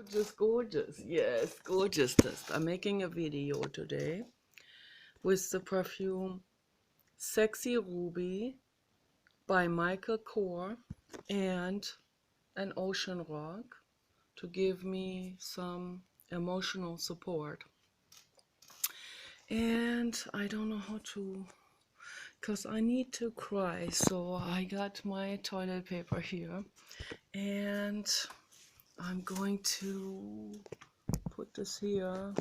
Gorgeous, gorgeous. Yes, gorgeous test. I'm making a video today with the perfume Sexy Ruby by Michael Kors and an Ocean Rock to give me some emotional support. And I don't know how to, because I need to cry. So I got my toilet paper here and I'm going to put this here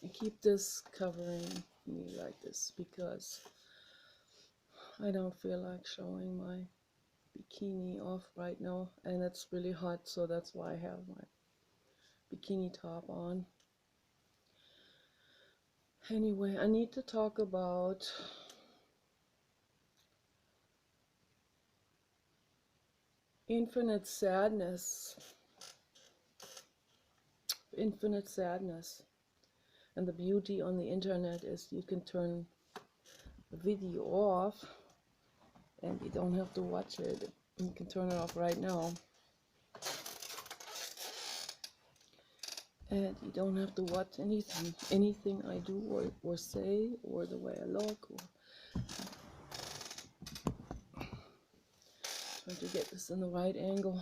and keep this covering me like this because I don't feel like showing my bikini off right now, and it's really hot, so that's why I have my bikini top on. Anyway, I need to talk about infinite sadness. Infinite sadness. And the beauty on the internet is you can turn the video off and you don't have to watch it. You can turn it off right now. And you don't have to watch anything I do or say, or the way I look, or trying to get this in the right angle.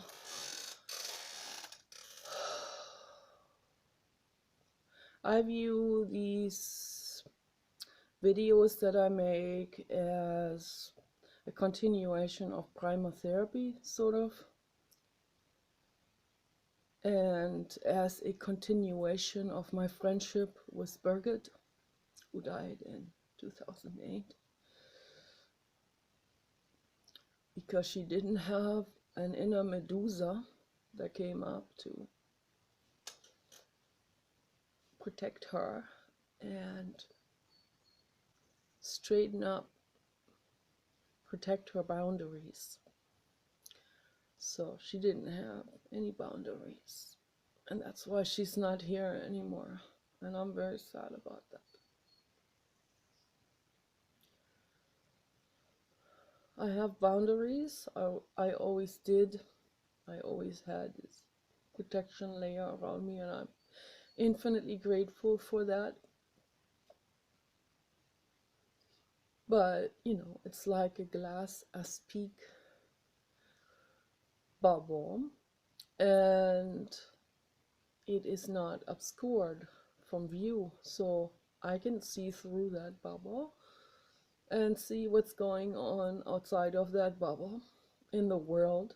I view these videos that I make as a continuation of Primatherapy, sort of, and as a continuation of my friendship with Birgit, who died in 2008, because she didn't have an inner Medusa that came up to protect her and straighten up, protect her boundaries. So she didn't have any boundaries, and that's why she's not here anymore, and I'm very sad about that. I have boundaries. I always did. I always had this protection layer around me, and I'm infinitely grateful for that. But, you know, it's like a glass aspic bubble, and it is not obscured from view, so I can see through that bubble and see what's going on outside of that bubble in the world.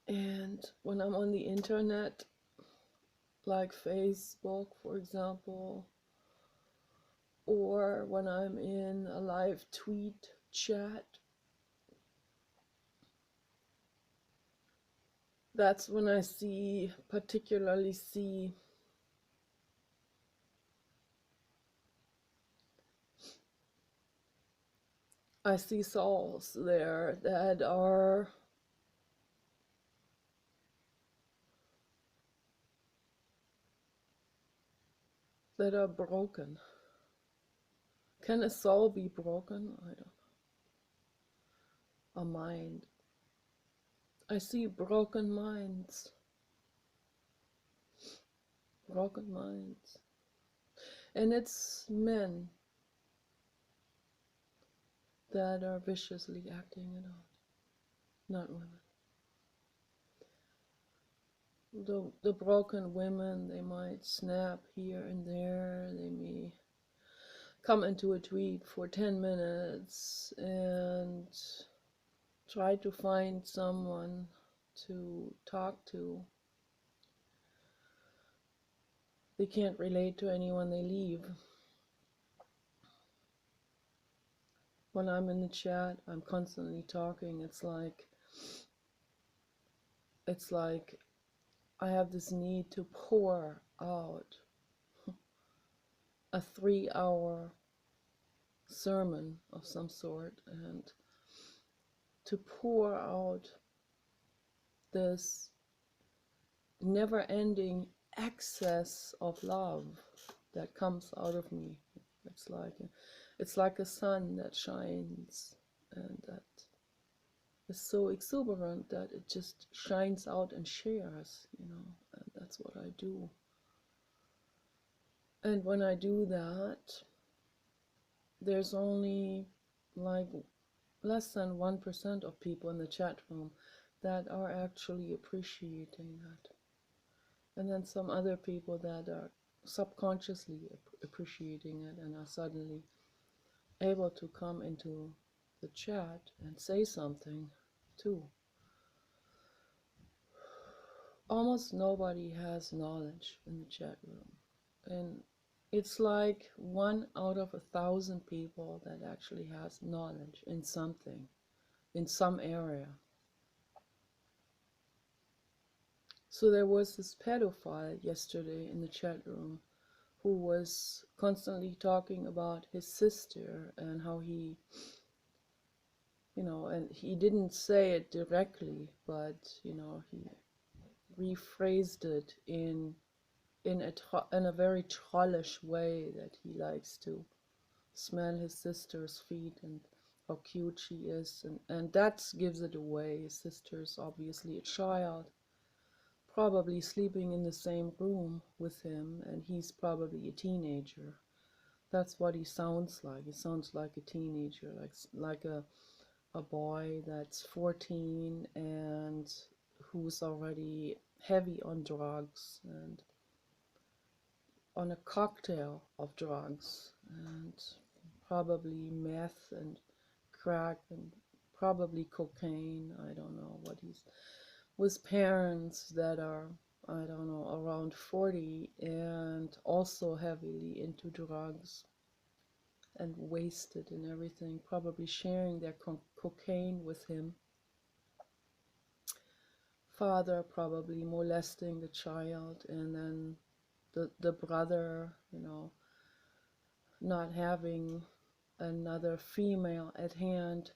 And when I'm on the internet, like Facebook, for example, or when I'm in a live tweet chat, that's when I particularly see souls there that are broken. Can a soul be broken? I don't know. A mind. I see broken minds. Broken minds. And it's men that are viciously acting it out, not women. The broken women, they might snap here and there, they may come into a tweet for 10 minutes and try to find someone to talk to. They can't relate to anyone, they leave. When I'm in the chat, I'm constantly talking. It's like I have this need to pour out a 3-hour sermon of some sort, and to pour out this never-ending excess of love that comes out of me. It's like It's like a sun that shines and that is so exuberant that it just shines out and shares, and that's what I do. And when I do that, there's only like less than 1% of people in the chat room that are actually appreciating that. And then some other people that are subconsciously appreciating it and are suddenly able to come into the chat and say something too. Almost nobody has knowledge in the chat room. And it's like 1 out of 1,000 people that actually has knowledge in something, in some area. So there was this pedophile yesterday in the chat room who was constantly talking about his sister and how he, and he didn't say it directly, but, he rephrased it in a very trollish way, that he likes to smell his sister's feet and how cute she is, and that gives it away. His sister's obviously a child, probably sleeping in the same room with him, and he's probably a teenager. That's what he sounds like. He sounds like a teenager, like a boy that's 14 and who's already heavy on drugs and on a cocktail of drugs, and probably meth and crack and probably cocaine. I don't know what he's with parents that are, I don't know, around 40 and also heavily into drugs and wasted and everything, probably sharing their cocaine with him. Father probably molesting the child, and then the brother, not having another female at hand,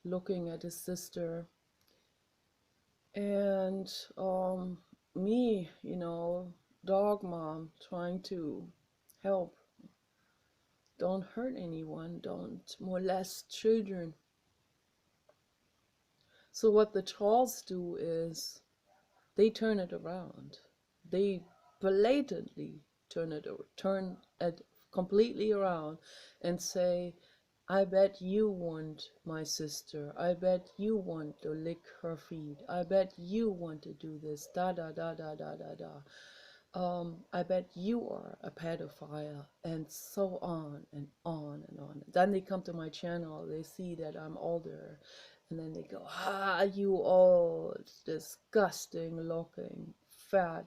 looking at his sister. And me, dog mom, trying to help. Don't hurt anyone, don't molest children. So what the trolls do is they turn it around. They blatantly turn it completely around and say, I bet you want my sister. I bet you want to lick her feet. I bet you want to do this. Da da da da da da da. I bet you are a pedophile, and so on and on and on. Then they come to my channel. They see that I'm older, and then they go, you old, disgusting looking, fat.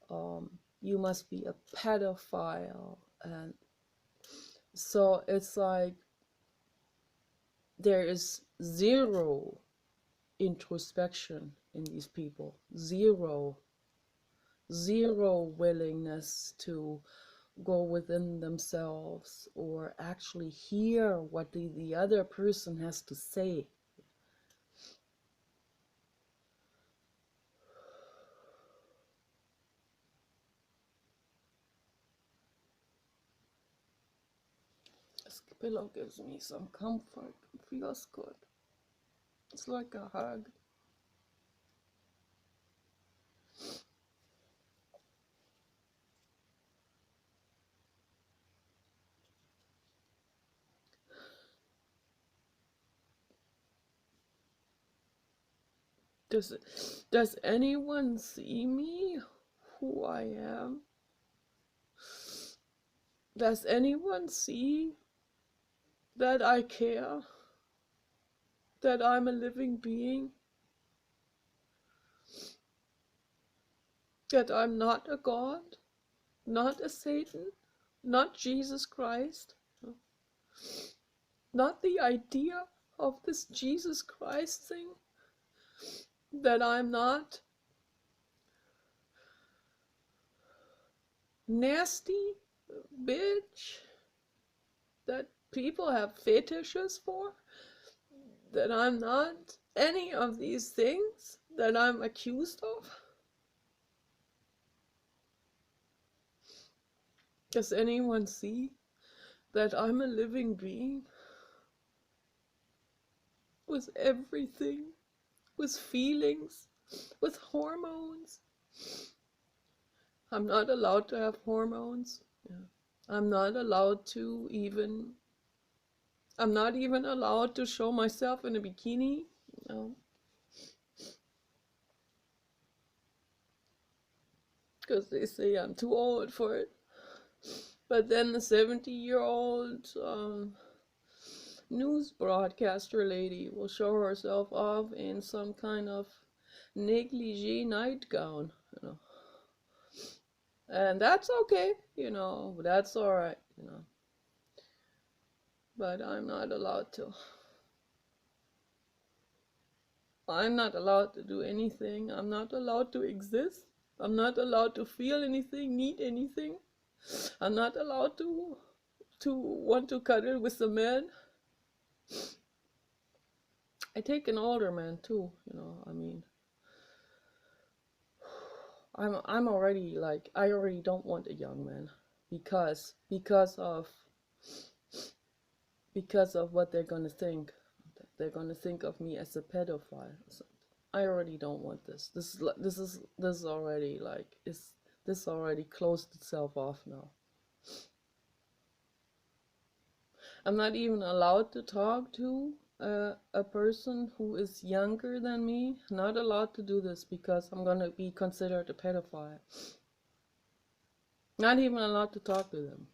You must be a pedophile. And so it's like there is zero introspection in these people, zero willingness to go within themselves or actually hear what the other person has to say. This pillow gives me some comfort. It feels good. It's like a hug. Does anyone see me, who I am? Does anyone see that I care? That I'm a living being? That I'm not a God? Not a Satan? Not Jesus Christ? Not the idea of this Jesus Christ thing? That I'm not nasty bitch that people have fetishes for? That I'm not any of these things that I'm accused of? Does anyone see that I'm a living being with everything, with feelings, with hormones. I'm not allowed to have hormones. Yeah. I'm not allowed to even, I'm not even allowed to show myself in a bikini. No. Because they say I'm too old for it. But then the 70-year-old news broadcaster lady will show herself off in some kind of negligee nightgown, and that's okay, that's all right, but I'm not allowed to. I'm not allowed to do anything. I'm not allowed to exist. I'm not allowed to feel anything, need anything. I'm not allowed to want to cuddle with a man. I take an older man too, I mean, I'm already like, I already don't want a young man because of what they're gonna think. They're gonna think of me as a pedophile. So I already don't want this. This is already like, this already closed itself off now. I'm not even allowed to talk to a person who is younger than me. Not allowed to do this because I'm gonna be considered a pedophile. Not even allowed to talk to them.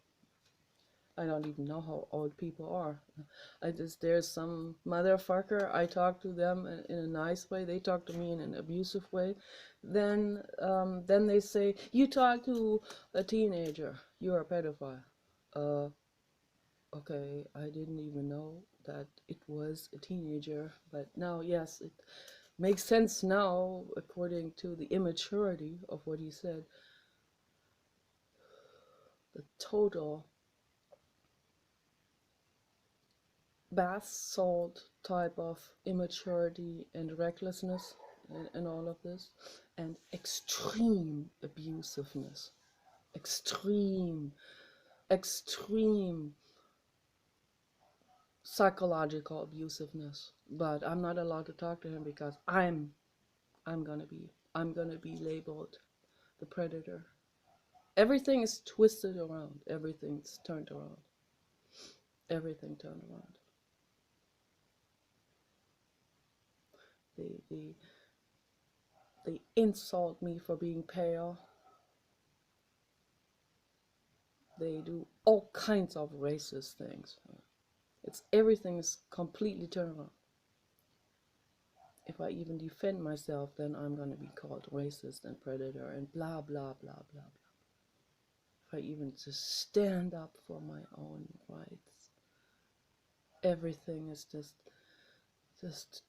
I don't even know how old people are. There's some motherfucker, I talk to them in a nice way, they talk to me in an abusive way. Then they say, you talk to a teenager, you're a pedophile. Okay, I didn't even know that it was a teenager, but now, yes, it makes sense now, according to the immaturity of what he said. The total bath salt type of immaturity and recklessness and all of this, and extreme abusiveness, extreme psychological abusiveness. But I'm not allowed to talk to him because I'm gonna be labeled the predator. Everything is twisted around, everything's turned around, everything turned around. They insult me for being pale. They do all kinds of racist things. Everything is completely turned around. If I even defend myself, then I'm going to be called racist and predator and blah, blah, blah, blah, blah. If I even just stand up for my own rights, everything is just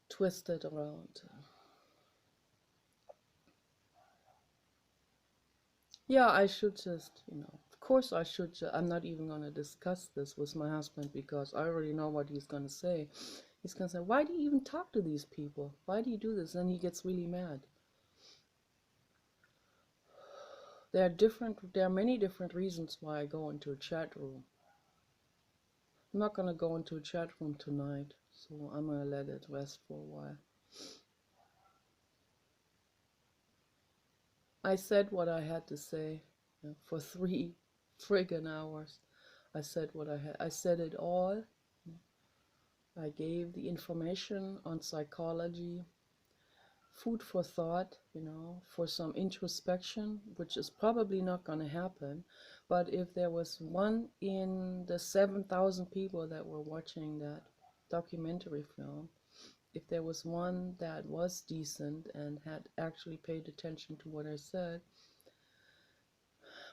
twisted around. Yeah, I should just, of course I should. I'm not even going to discuss this with my husband because I already know what he's going to say. He's going to say, why do you even talk to these people? Why do you do this? And he gets really mad. There are many different reasons why I go into a chat room. I'm not going to go into a chat room tonight, so I'm going to let it rest for a while. I said what I had to say for 3 friggin' hours. I said what I had. I said it all. I gave the information on psychology, food for thought, for some introspection, which is probably not going to happen. But if there was one in the 7,000 people that were watching that documentary film, if there was one that was decent and had actually paid attention to what I said,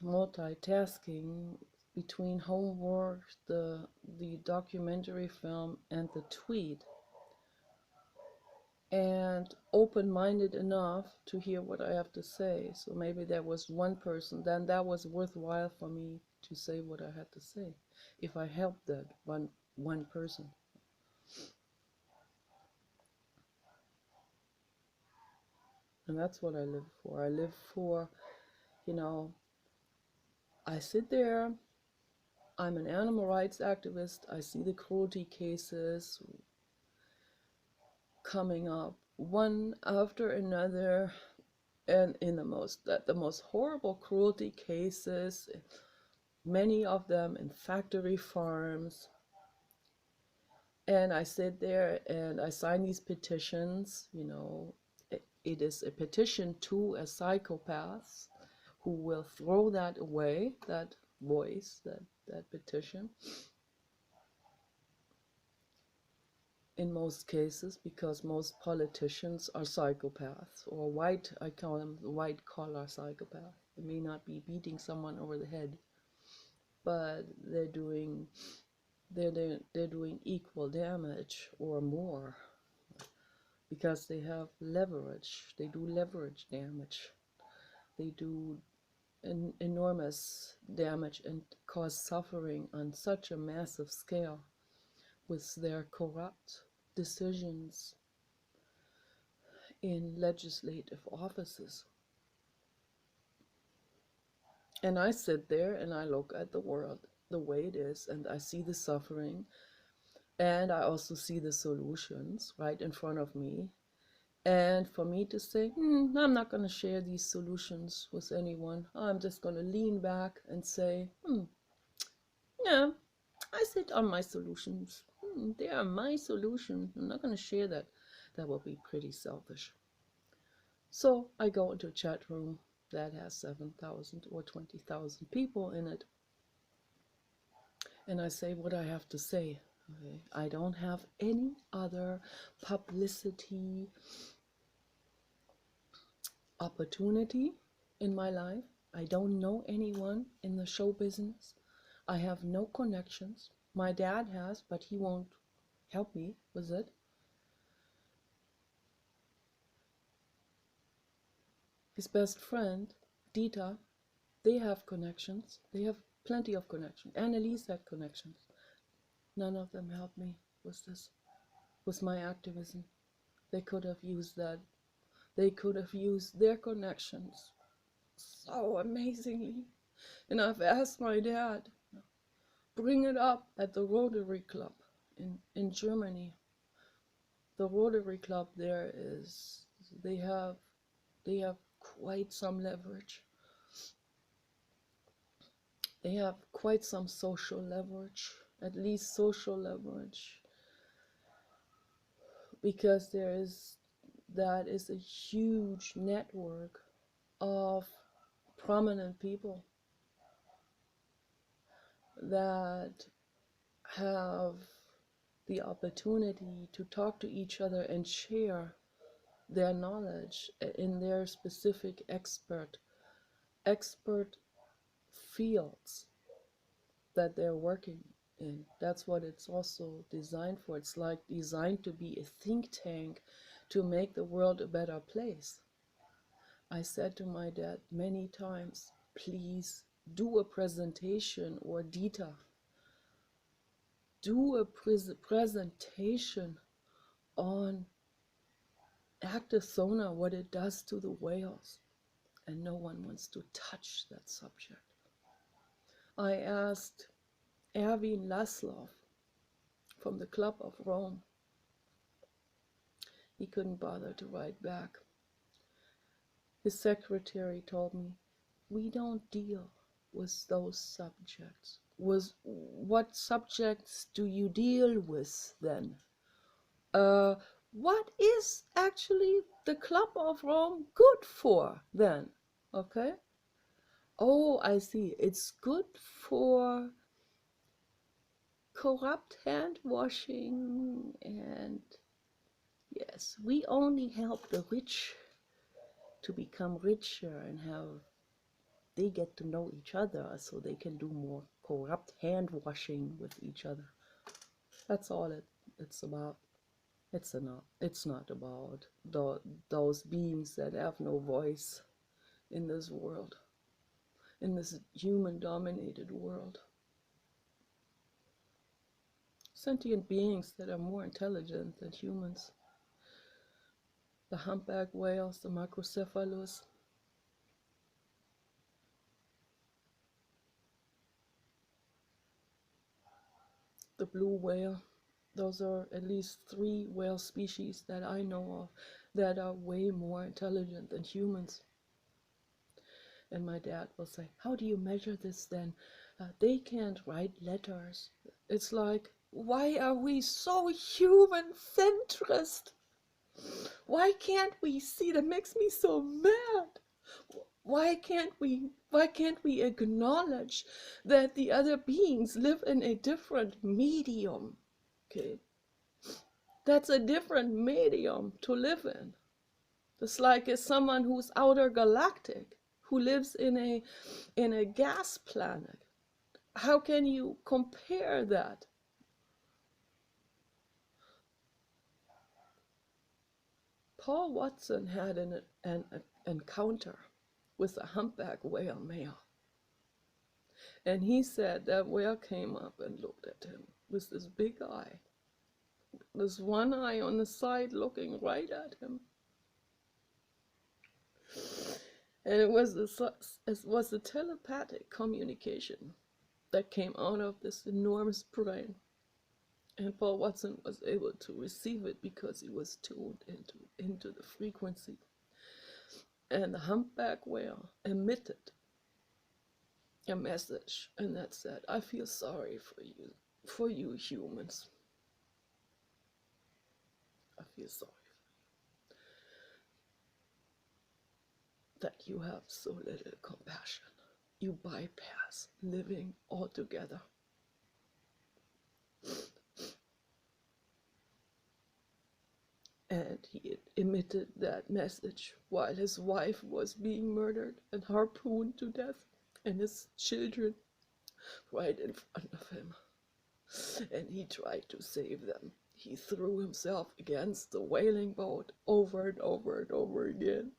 multitasking between homework, the documentary film, and the tweet, and open-minded enough to hear what I have to say. So maybe there was one person, then that was worthwhile for me to say what I had to say, if I helped that one person. And that's what I live for. I live for, I sit there I'm an animal rights activist. I see the cruelty cases coming up one after another, and in the most horrible cruelty cases, many of them in factory farms. And I sit there and I sign these petitions. It is a petition to a psychopath who will throw that away, that voice, that petition, in most cases, because most politicians are psychopaths, or I call them white collar psychopaths. They may not be beating someone over the head, but they're doing equal damage or more, because they have leverage. They do leverage damage. They do enormous damage and cause suffering on such a massive scale with their corrupt decisions in legislative offices. And I sit there and I look at the world the way it is, and I see the suffering, and I also see the solutions right in front of me. And for me to say, I'm not going to share these solutions with anyone. I'm just going to lean back and say, yeah, I sit on my solutions. They are my solutions. I'm not going to share that. That would be pretty selfish. So I go into a chat room that has 7,000 or 20,000 people in it, and I say what I have to say. Okay? I don't have any other publicity opportunity in my life. I don't know anyone in the show business. I have no connections. My dad has, but he won't help me with it. His best friend, Dita, they have connections. They have plenty of connections. Annalise had connections. None of them helped me with this, with my activism. They could have used that. They could have used their connections so amazingly. And I've asked my dad, bring it up at the Rotary Club in Germany. The Rotary Club there they have quite some leverage. They have quite some social leverage, at least social leverage, because that is a huge network of prominent people that have the opportunity to talk to each other and share their knowledge in their specific expert fields that they're working in. That's what it's also designed for. It's like designed to be a think tank to make the world a better place. I said to my dad many times, please do a presentation, or Dita, do a presentation on active sonar, what it does to the whales. And no one wants to touch that subject. I asked Erwin Laszlo from the Club of Rome. He couldn't bother to write back. His secretary told me, we don't deal with those subjects. What subjects do you deal with then? What is actually the Club of Rome good for then? Okay? Oh, I see. It's good for corrupt hand washing, and yes, we only help the rich to become richer and they get to know each other so they can do more corrupt hand washing with each other. That's all it's about. It's not about those beings that have no voice in this world, in this human-dominated world. Sentient beings that are more intelligent than humans. The humpback whales, the macrocephalus. the blue whale. Those are at least 3 whale species that I know of that are way more intelligent than humans. And my dad will say, how do you measure this then? They can't write letters. It's like, why are we so human centrist? Why can't we see? That makes me so mad. Why can't we acknowledge that the other beings live in a different medium? Okay. That's a different medium to live in. It's like it's someone who's outer galactic, who lives in a gas planet. How can you compare that? Paul Watson had an encounter with a humpback whale male. And he said that whale came up and looked at him with this big eye. This one eye on the side looking right at him. And it was a telepathic communication that came out of this enormous brain. And Paul Watson was able to receive it because he was tuned into the frequency. And the humpback whale emitted a message, and that said, I feel sorry for you humans. I feel sorry that you have so little compassion. You bypass living altogether. And he emitted that message while his wife was being murdered and harpooned to death, and his children right in front of him. And he tried to save them. He threw himself against the whaling boat over and over and over again.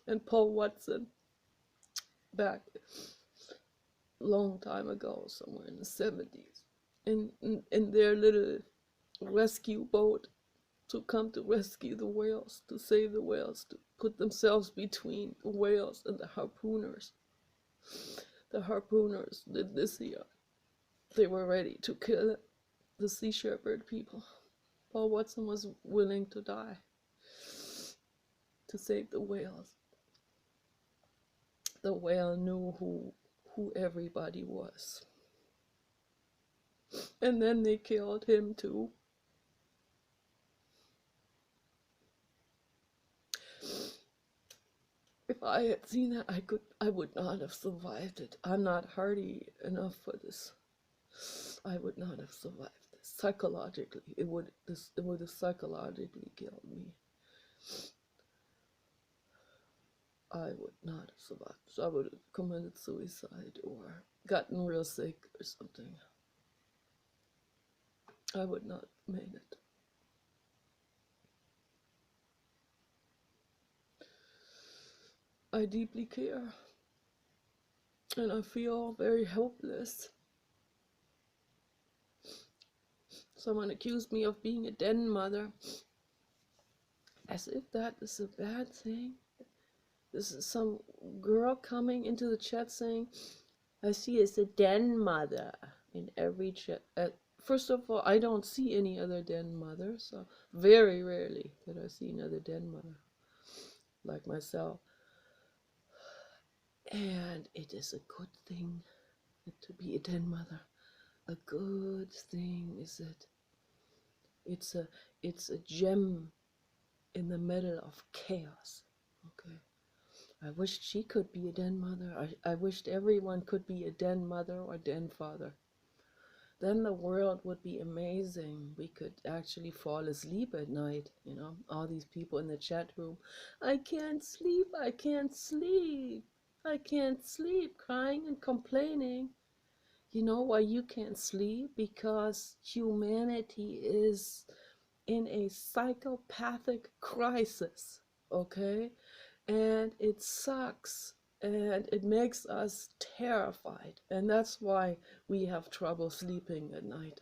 And Paul Watson, back a long time ago, somewhere in the 70s, in their little rescue boat, to come to rescue the whales, to save the whales, to put themselves between the whales and the harpooners. The harpooners did this here. They were ready to kill the Sea Shepherd people. Paul Watson was willing to die to save the whales. The whale knew who everybody was. And then they killed him too. If I had seen that, I would not have survived it. I'm not hardy enough for this. I would not have survived this. Psychologically, it would have psychologically killed me. I would not have survived. So I would have committed suicide or gotten real sick or something. I would not have made it. I deeply care, and I feel very helpless. Someone accused me of being a den mother, as if that is a bad thing. This is some girl coming into the chat saying, I see as a den mother in every chat. First of all, I don't see any other den mother, so very rarely that I see another den mother like myself. And it is a good thing to be a den mother. A good thing is it. It's a gem in the middle of chaos. Okay. I wished she could be a den mother. I wished everyone could be a den mother or den father. Then the world would be amazing. We could actually fall asleep at night. You know, all these people in the chat room. I can't sleep. I can't sleep. I can't sleep, crying and complaining. You know why you can't sleep? Because humanity is in a psychopathic crisis, okay? And it sucks, and it makes us terrified. And that's why we have trouble sleeping at night.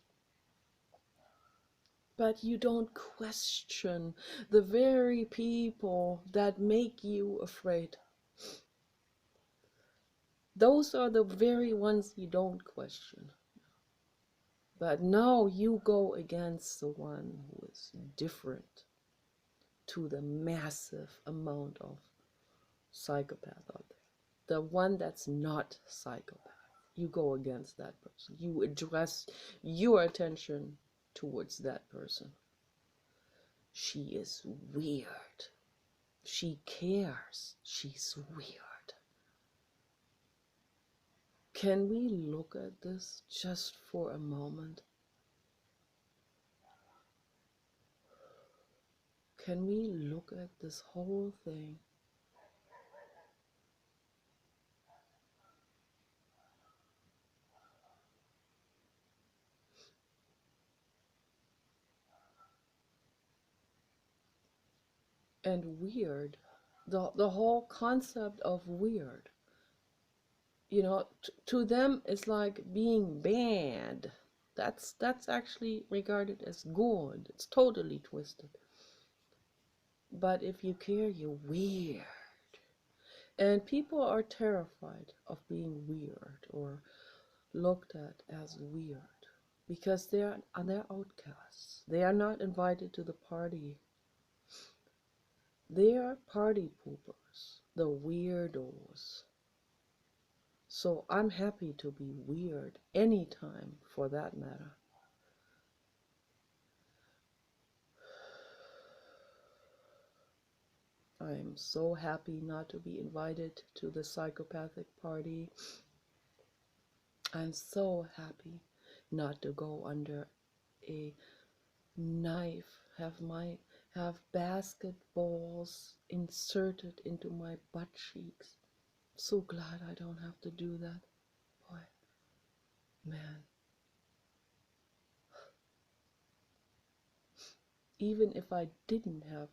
But you don't question the very people that make you afraid. Those are the very ones you don't question. But now you go against the one who is different to the massive amount of psychopath out there. The one that's not psychopath. You go against that person. You address your attention towards that person. She is weird. She cares. She's weird. Can we look at this just for a moment? Can we look at this whole thing? And weird, the whole concept of weird, you know, to them it's like being bad. That's actually regarded as good. It's totally twisted. But if you care, you're weird. And people are terrified of being weird or looked at as weird because they're outcasts. They are not invited to the party. They are party poopers, the weirdos. So I'm happy to be weird anytime for that matter. I'm so happy not to be invited to the psychopathic party. I'm so happy not to go under a knife, have basketballs inserted into my butt cheeks. So glad I don't have to do that. Boy, man. Even if I didn't have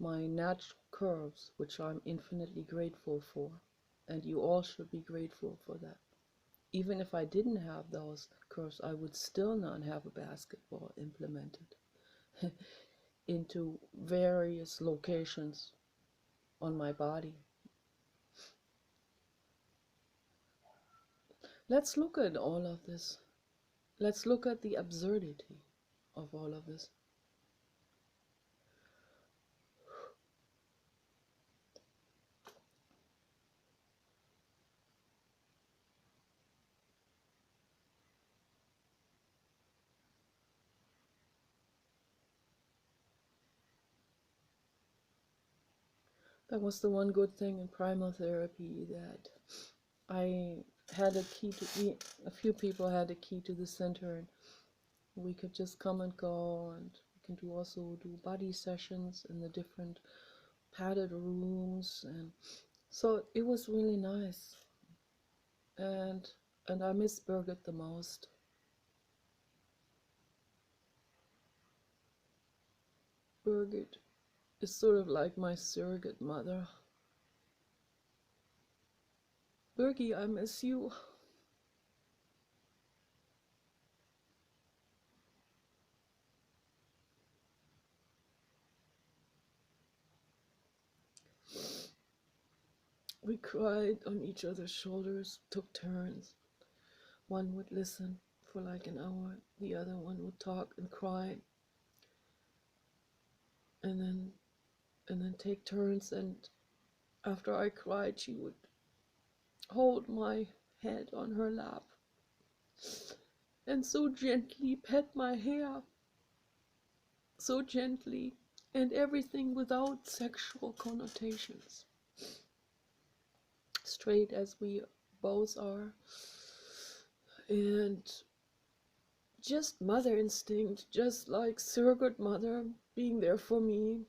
my natural curves, which I'm infinitely grateful for, and you all should be grateful for that. Even if I didn't have those curves, I would still not have a basketball implemented into various locations on my body. Let's look at all of this. Let's look at the absurdity of all of this. That was the one good thing in primal therapy, that I had a key to, a few people had a key to the center, and we could just come and go, and we can also do body sessions in the different padded rooms, and so it was really nice. And I miss Birgit the most. Birgit is sort of like my surrogate mother. Birgie, I miss you. We cried on each other's shoulders, took turns. One would listen for like an hour, the other one would talk and cry, and then take turns, and after I cried, she would hold my head on her lap and so gently pet my hair, so gently, and everything without sexual connotations. Straight as we both are, and just mother instinct, just like surrogate mother being there for me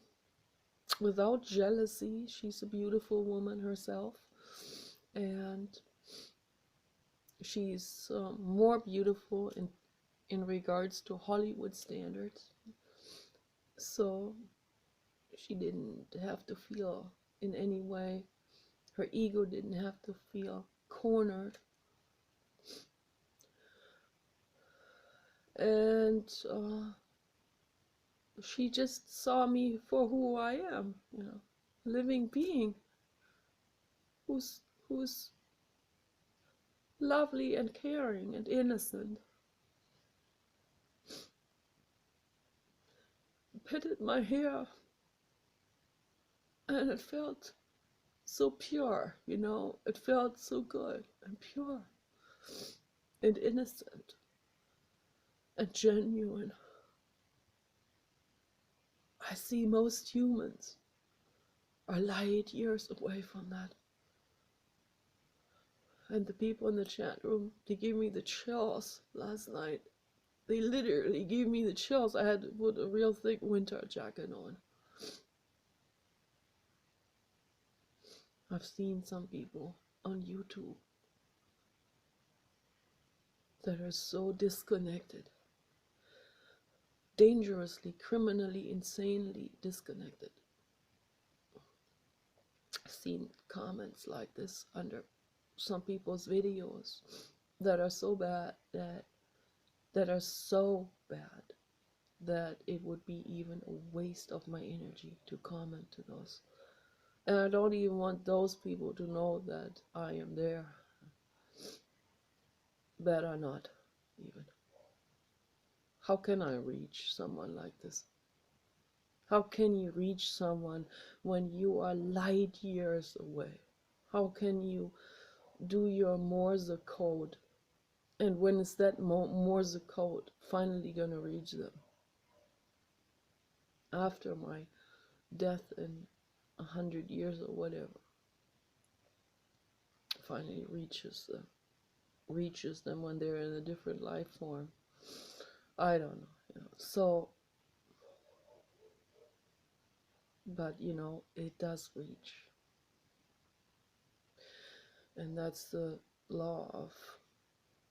without jealousy. She's a beautiful woman herself, and she's more beautiful in regards to Hollywood standards. So she didn't have to feel in any way, her ego didn't have to feel cornered. And she just saw me for who I am, you know, a living being who's lovely and caring and innocent. petted my hair, and it felt so pure, you know, it felt so good and pure and innocent and genuine. I see most humans are light years away from that. And the people in the chat room, they gave me the chills last night. They literally gave me the chills. I had to put a real thick winter jacket on. I've seen some people on YouTube that are so disconnected, dangerously, criminally, insanely disconnected. I've seen comments like this under some people's videos that are so bad, that are so bad that it would be even a waste of my energy to comment to those. And I don't even want those people to know that I am there. Better not, even. How can I reach someone like this? How can you reach someone when you are light years away? How can you do your Morse code? And when is that Morse code finally going to reach them? After my death in 100 years or whatever, finally reaches them when they're in a different life form. I don't know, you know. So, but you know, it does reach. And that's the law of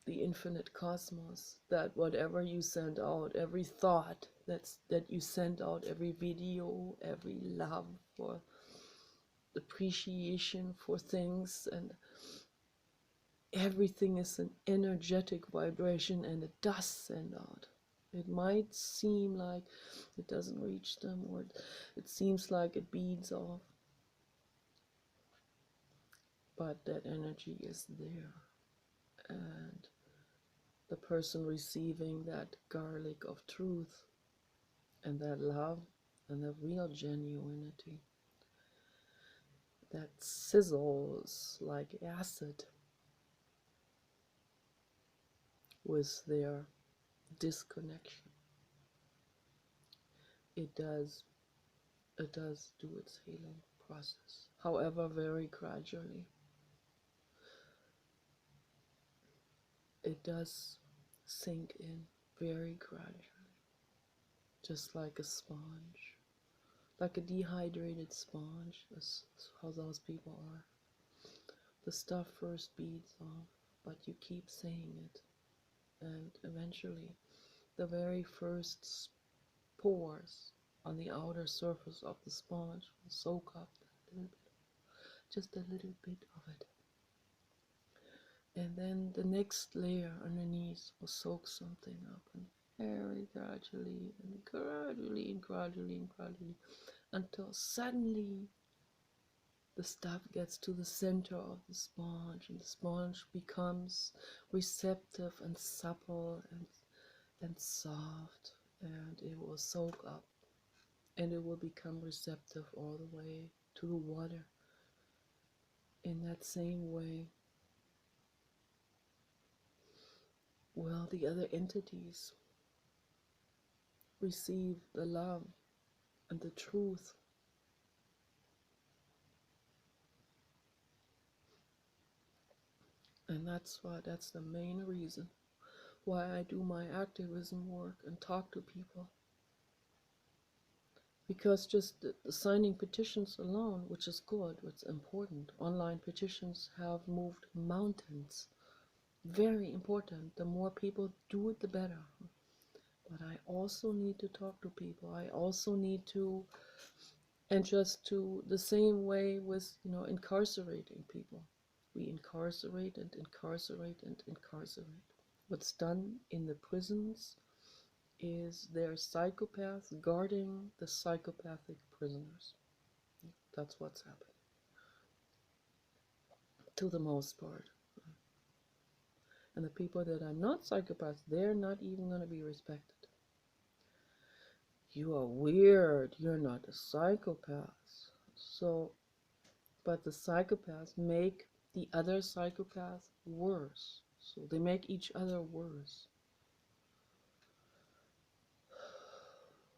the infinite cosmos, that whatever you send out, every thought that you send out, every video, every love for appreciation for things, and everything is an energetic vibration, and it does send out. It might seem like it doesn't reach them, or it seems like it beads off, but that energy is there. And the person receiving that garlic of truth and that love and the real genuinity that sizzles like acid with their disconnection. It does do its healing process. However, very gradually. It does sink in very gradually, just like a sponge, like a dehydrated sponge, is how those people are. The stuff first beads off, but you keep saying it, and eventually the very first pores on the outer surface of the sponge will soak up a little bit, just a little bit of it. And then the next layer underneath will soak something up, and very gradually and gradually and gradually and gradually, until suddenly the stuff gets to the center of the sponge, and the sponge becomes receptive and supple and soft, and it will soak up, and it will become receptive all the way to the water. In that same way, well, the other entities receive the love and the truth. And that's the main reason why I do my activism work and talk to people. Because just the signing petitions alone, which is good, what's important, online petitions have moved mountains. Very important. The more people do it, the better. But I also need to talk to people. I also need to, and just to the same way with, you know, incarcerating people. We incarcerate and incarcerate and incarcerate. What's done in the prisons is there psychopaths guarding the psychopathic prisoners. That's what's happening, to the most part. And the people that are not psychopaths, they're not even going to be respected. you are weird, you're not a psychopath. So, but the psychopaths make the other psychopaths worse. So they make each other worse.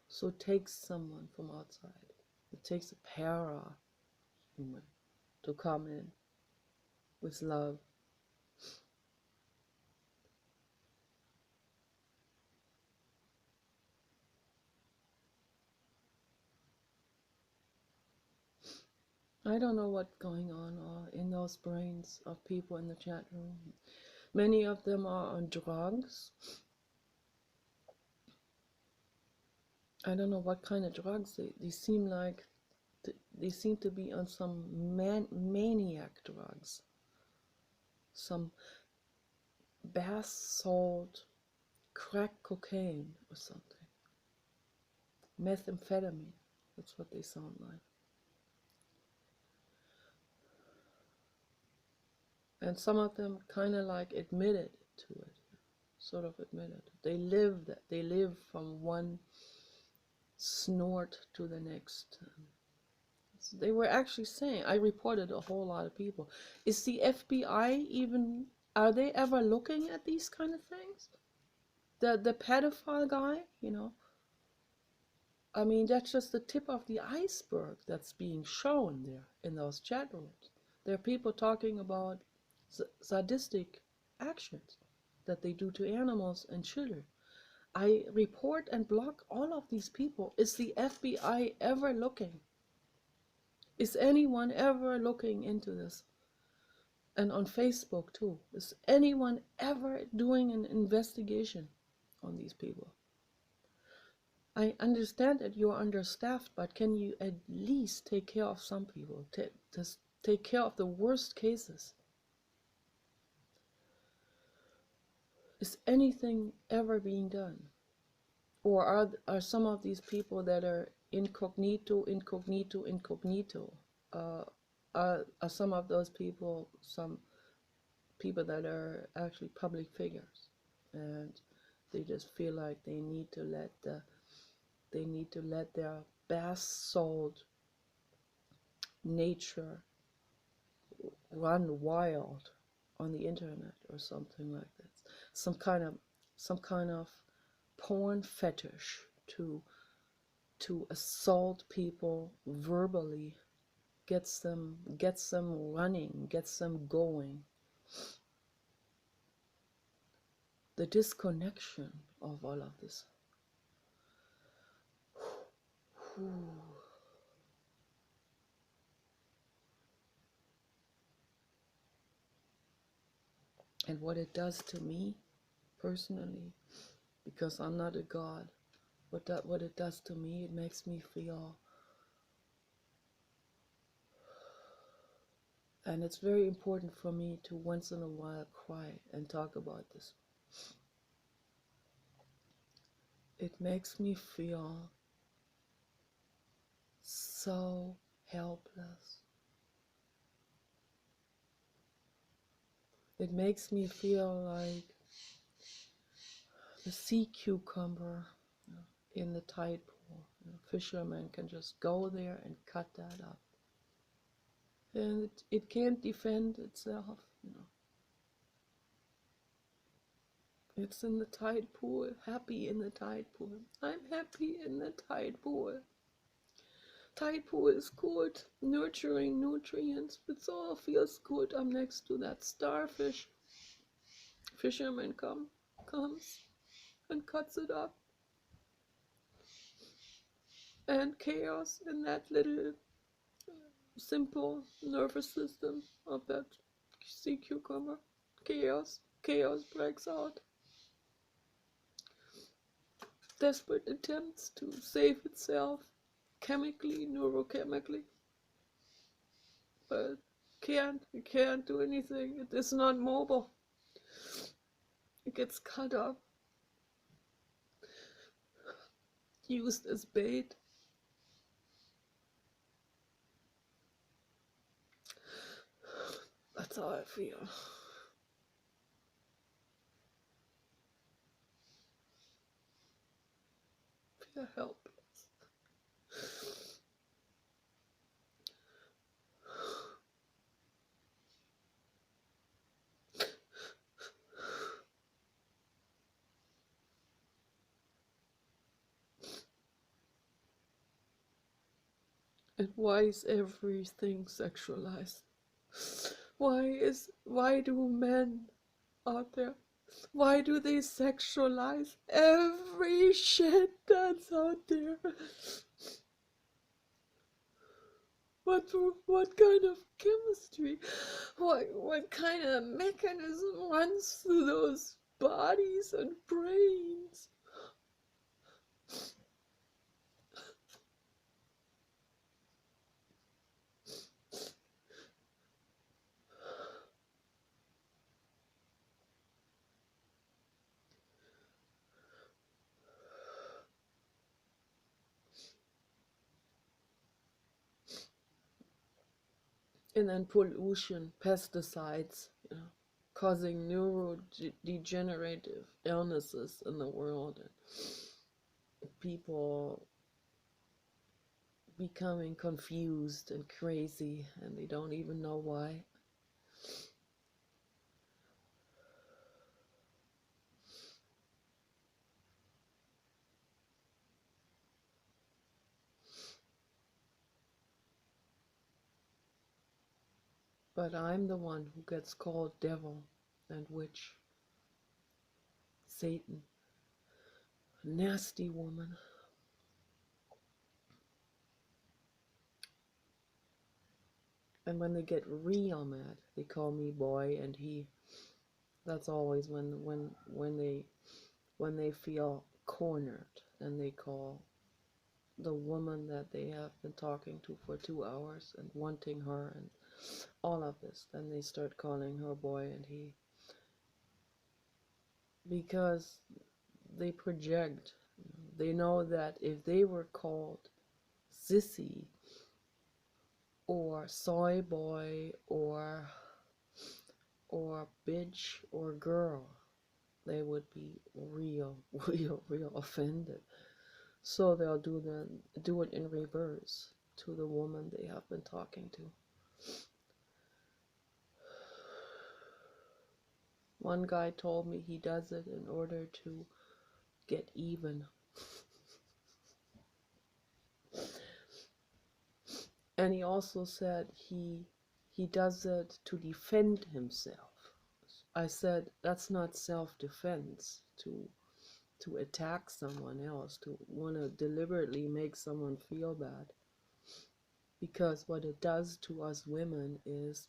So it takes someone from outside. It takes a para-human to come in with love. I don't know what's going on in those brains of people in the chat room. Many of them are on drugs. I don't know what kind of drugs they seem like. They seem to be on some maniac drugs. Some bath salt, crack cocaine or something. Methamphetamine. That's what they sound like. And some of them kind of like admitted to it, sort of admitted. They live from one snort to the next. They were actually saying, I reported a whole lot of people. Is the FBI even, are they ever looking at these kind of things? The pedophile guy, you know? I mean, that's just the tip of the iceberg that's being shown there in those chat rooms. There are people talking about sadistic actions that they do to animals and children. I report and block all of these people. Is the FBI ever looking? Is anyone ever looking into this? And on Facebook too. Is anyone ever doing an investigation on these people? I understand that you're understaffed, but can you at least take care of some people? Take care of the worst cases. Is anything ever being done? Or are some of these people that are incognito? Are some of those people some people that are actually public figures, and they just feel like they need to let their bath salt nature run wild on the internet or something like that. Some kind of porn fetish to assault people verbally, gets them running, gets them going. The disconnection of all of this. And what it does to me personally, because I'm not a god, what it does to me, it makes me feel, and it's very important for me to once in a while cry and talk about this. It makes me feel so helpless. It makes me feel like the sea cucumber in the tide pool. Fishermen can just go there and cut that up. And it can't defend itself, It's in the tide pool, happy in the tide pool. I'm happy in the tide pool. Tide pool is good, nurturing nutrients. It all feels good. I'm next to that starfish. Fisherman comes and cuts it up. And chaos in that little simple nervous system of that sea cucumber. Chaos breaks out. Desperate attempts to save itself, chemically, neurochemically, but it can't do anything. It is not mobile. It gets cut up, used as bait. That's how I feel. I feel helpless. And why is everything sexualized? Why do men out there, why do they sexualize every shit that's out there? What kind of chemistry? What kind of mechanism runs through those bodies and brains? And then pollution, pesticides, causing neurodegenerative illnesses in the world, and people becoming confused and crazy, and they don't even know why. But I'm the one who gets called devil and witch, Satan, nasty woman. And when they get real mad, they call me boy and he. That's always when they feel cornered, and they call the woman that they have been talking to for 2 hours and wanting her and all of this. Then they start calling her boy and he, because they project. They know that if they were called sissy or soy boy or bitch or girl, they would be real offended. So they'll do it in reverse to the woman they have been talking to. One guy told me he does it in order to get even. And he also said he does it to defend himself. I said, that's not self-defense, to attack someone else, to want to deliberately make someone feel bad. Because what it does to us women is,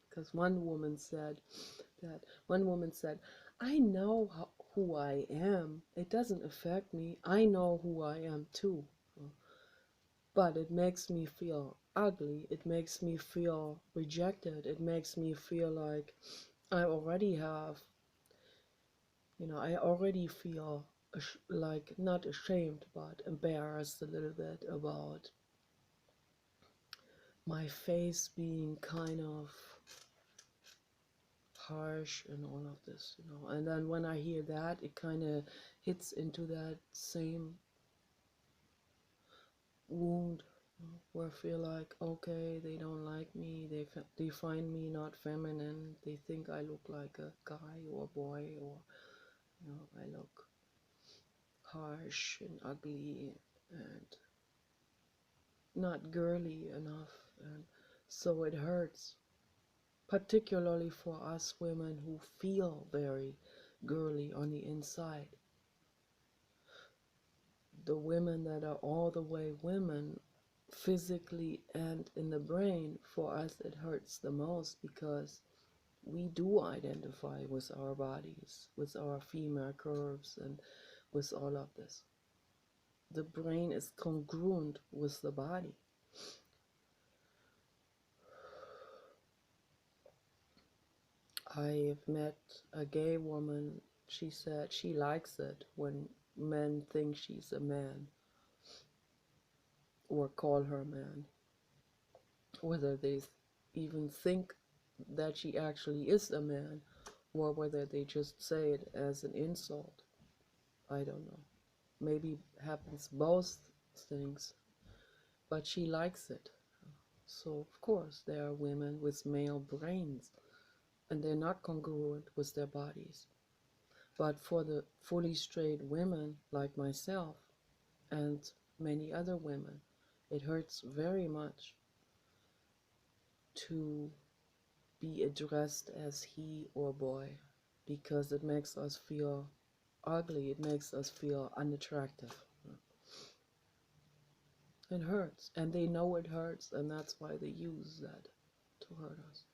because one woman said, I know who I am. It doesn't affect me. I know who I am too. But it makes me feel ugly. It makes me feel rejected. It makes me feel like I already have, I already feel like not ashamed, but embarrassed a little bit about my face being kind of harsh and all of this. And then when I hear that, it kind of hits into that same wound, where I feel like, okay, they don't like me, they find me not feminine, they think I look like a guy or a boy, or I look harsh and ugly and not girly enough, and so it hurts, particularly for us women who feel very girly on the inside. The women that are all the way women, physically and in the brain, for us it hurts the most, because we do identify with our bodies, with our female curves, and with all of this. The brain is congruent with the body. I've met a gay woman. She said she likes it when men think she's a man or call her man, whether they even think that she actually is a man or whether they just say it as an insult. I don't know. Maybe happens both things, but she likes it. So of course there are women with male brains and they're not congruent with their bodies. But for the fully straight women like myself and many other women, It hurts very much to be addressed as he or boy, because it makes us feel ugly, it makes us feel unattractive. It hurts, and they know it hurts, and that's why they use that to hurt us.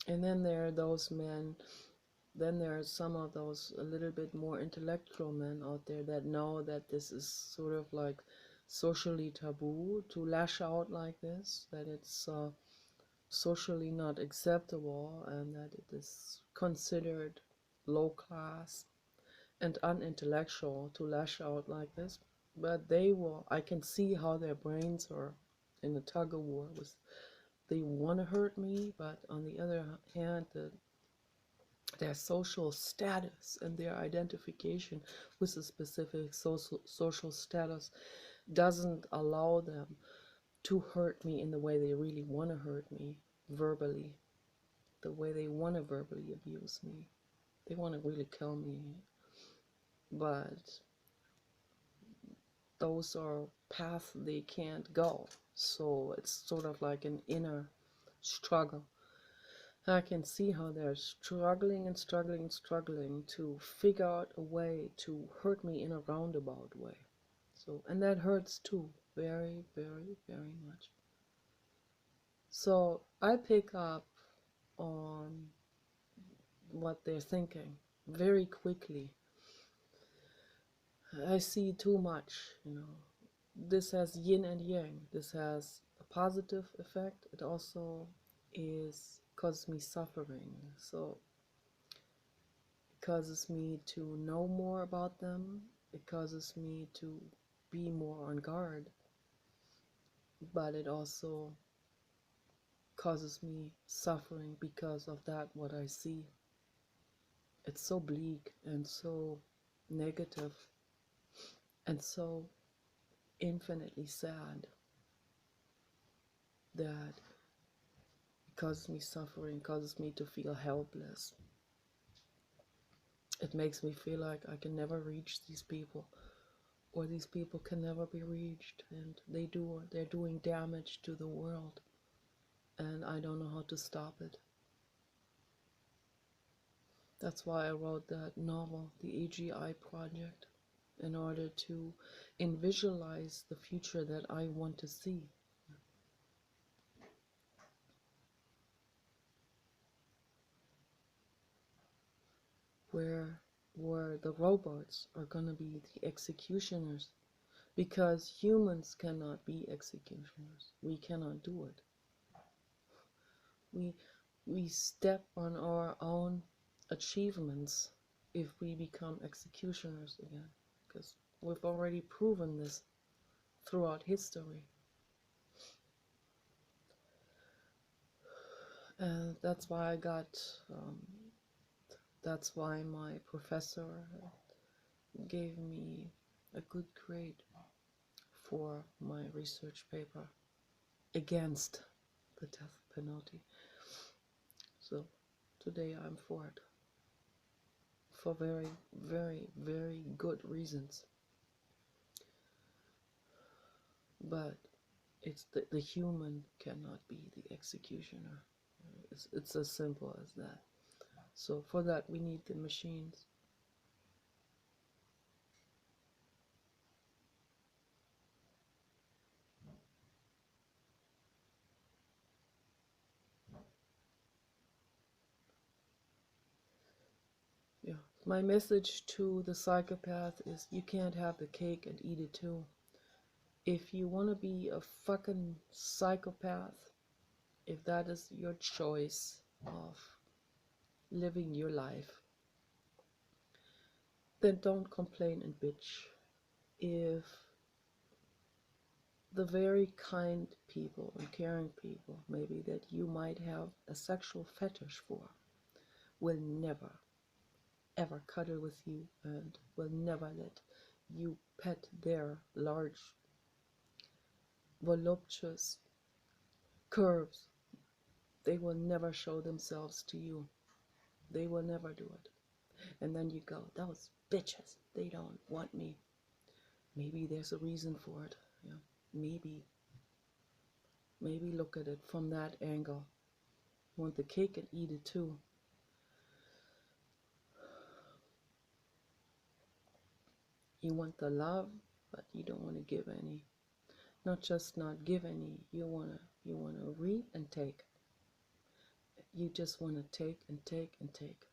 And then there are those men, then there are some of those a little bit more intellectual men out there that know that this is sort of like socially taboo to lash out like this, that it's socially not acceptable, and that it is considered low class and unintellectual to lash out like this. But they will, I can see how their brains are in a tug of war with, they want to hurt me, but on the other hand, their social status and their identification with a specific social status doesn't allow them to hurt me in the way they really want to hurt me verbally, the way they want to verbally abuse me. They want to really kill me. But those are paths they can't go. So it's sort of like an inner struggle. I can see how they're struggling and struggling and struggling to figure out a way to hurt me in a roundabout way. So, and that hurts too, very, very, very much. So I pick up on what they're thinking very quickly. I see too much. This has yin and yang. This has a positive effect. It also is causes me suffering. So it causes me to know more about them. It causes me to be more on guard. But it also causes me suffering because of that, what I see. It's so bleak and so negative and so infinitely sad that it causes me suffering, causes me to feel helpless. It makes me feel like I can never reach these people, or these people can never be reached, and they're doing damage to the world, and I don't know how to stop it. That's why I wrote that novel, The AGI Project, in order to visualize the future that I want to see. Where the robots are going to be the executioners, because humans cannot be executioners. We cannot do it. We step on our own achievements if we become executioners again, because we've already proven this throughout history. And that's why that's why my professor gave me a good grade for my research paper against the death penalty. So today I'm for it, for very, very, very good reasons. But it's the human cannot be the executioner. It's as simple as that. So for that we need the machines. Yeah. My message to the psychopath is you can't have the cake and eat it too. If you want to be a fucking psychopath, if that is your choice of living your life, then don't complain and bitch. If the very kind people and caring people, maybe that you might have a sexual fetish for, will never ever cuddle with you and will never let you pet their large, voluptuous curves. They will never show themselves to you. They will never do it. And then you go, those bitches, they don't want me. Maybe there's a reason for it. Yeah, maybe look at it from that angle. Want the cake and eat it too. You want the love, but you don't want to give any. Not just not give any, you wanna reap and take. You just wanna take and take and take.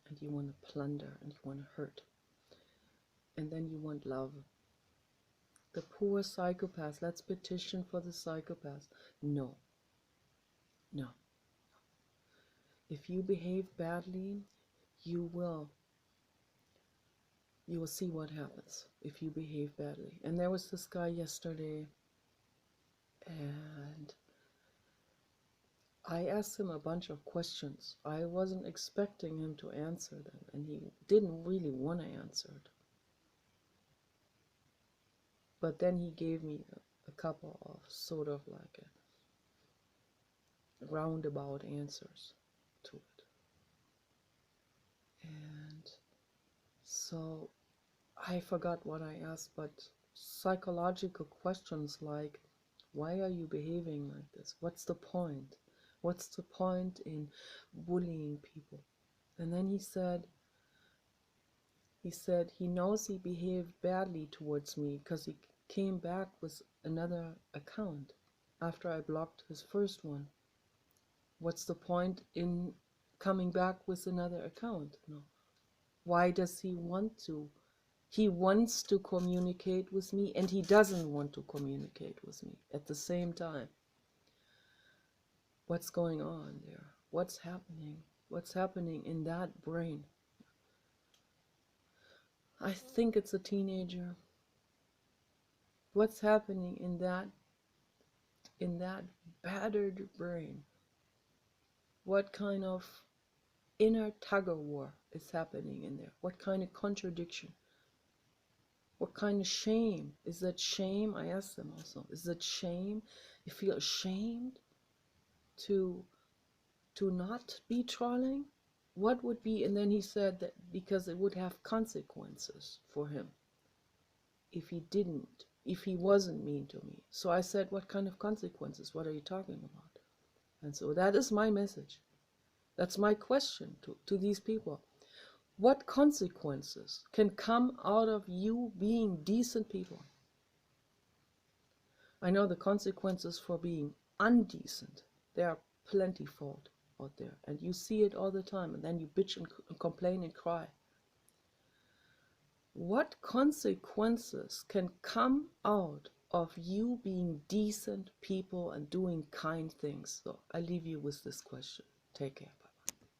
And you wanna plunder and you wanna hurt. And then you want love. The poor psychopath, let's petition for the psychopath. No. No. If you behave badly, you will see what happens if you behave badly. And there was this guy yesterday, and I asked him a bunch of questions. I wasn't expecting him to answer them, and he didn't really want to answer it. But then he gave me a couple of sort of like a roundabout answers to it. And so I forgot what I asked, but psychological questions like, why are you behaving like this? What's the point? What's the point in bullying people? And then he said he knows he behaved badly towards me because he came back with another account after I blocked his first one. What's the point in coming back with another account? No. Why does he want to? He wants to communicate with me, and he doesn't want to communicate with me at the same time. What's going on there? What's happening? What's happening in that brain? I think it's a teenager. What's happening in that battered brain? What kind of inner tug-of-war is happening in there? What kind of contradiction? What kind of shame? Is that shame? I asked them also. Is that shame? You feel ashamed to not be trolling? What would be? And then he said that because it would have consequences for him if he wasn't mean to me. So I said, what kind of consequences? What are you talking about? And so that is my message. That's my question to these people. What consequences can come out of you being decent people? I know the consequences for being undecent. They are plentyfold out there, and you see it all the time, and then you bitch and complain and cry. What consequences can come out of you being decent people and doing kind things? So I leave you with this question. Take care.